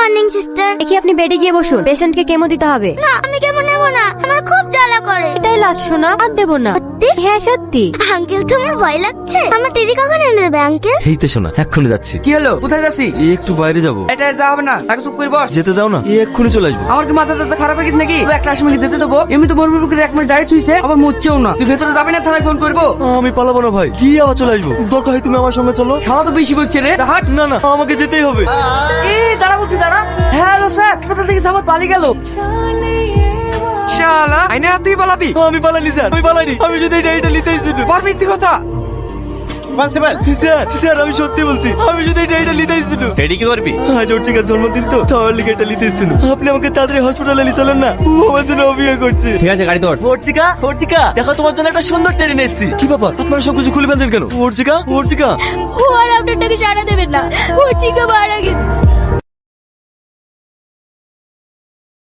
Morning sister. দেখি আপনি বেডে গিয়ে বসুন, পেশেন্টকে কেমো দিতে হবে। না আমি কেমন নেবো না, আমার খুব জ্বালা করে। এটাই লাস্ট শোনা, আর দেবো না। সত্যি? হ্যাঁ সত্যি। আঙ্কেল তোমার ভয় লাগছে? আমার টিটি কখন এনে দেবে আঙ্কেল? এই তো শোনা, এক্ষুনি যাচ্ছি। কি হলো, কোথায় যাচ্ছি? একটু বাইরে যাবো। এটা যাওয়া হবে না, তাকে চুপ করে বস। যেতে দাও না, এক্ষুনি চলে আসবো। আমার কি মাথা টাথা খারাপ হয়ে গেছে নাকি? তুই একটা সময় যেতে দেবো? এমনি তো মরবি বুকের এক মাস দাঁড়িয়ে থুইছে, আবার মুচ্ছেও না। তুই ভেতরে যাবি না, থানায় ফোন করবো। আমি পালাবো না ভাই, কি আবার চলে আসবো? দরকার হয় তুমি আমার সঙ্গে চলো। শালা তো বেশি বলছে রে। হাট। না না, আমাকে যেতেই হবে। দাঁড়া বলছি, দাঁড়া। হ্যালো স্যার, হাসপাতাল থেকে সামাদ পালিয়ে গেল। শালা আইনে হাত দিয়ে পালাবি? আমি পালাইনি স্যার, আমি পালাইনি। আমি যদি এটা নিতেই ছিল। বল মিথ্যে কথা। স্যার আমি সত্যি বলছি, আমি যদি এটা নিতেই ছিল। রেডি কি করবি? আজ ওর চিকার জন্মদিন তো, তাহলে লিখে এটা নিতেই ছিল। আপনি আমাকে তাড়াতাড়ি হসপিটালে নিয়ে চলেন না, ও আমার জন্য অভিনয় করছে। ঠিক আছে, গাড়ি তোর। ওর্চিকা দেখো, তোমার জন্য একটা সুন্দর ট্রেন এসেছি। কি ব্যাপার, আপনারা সবকিছু খুলে ফেলছেন কেন? ওর্চিকা ও আর আপনারটাকে সারা দেবেন না, ও চিকা মারা গেছে।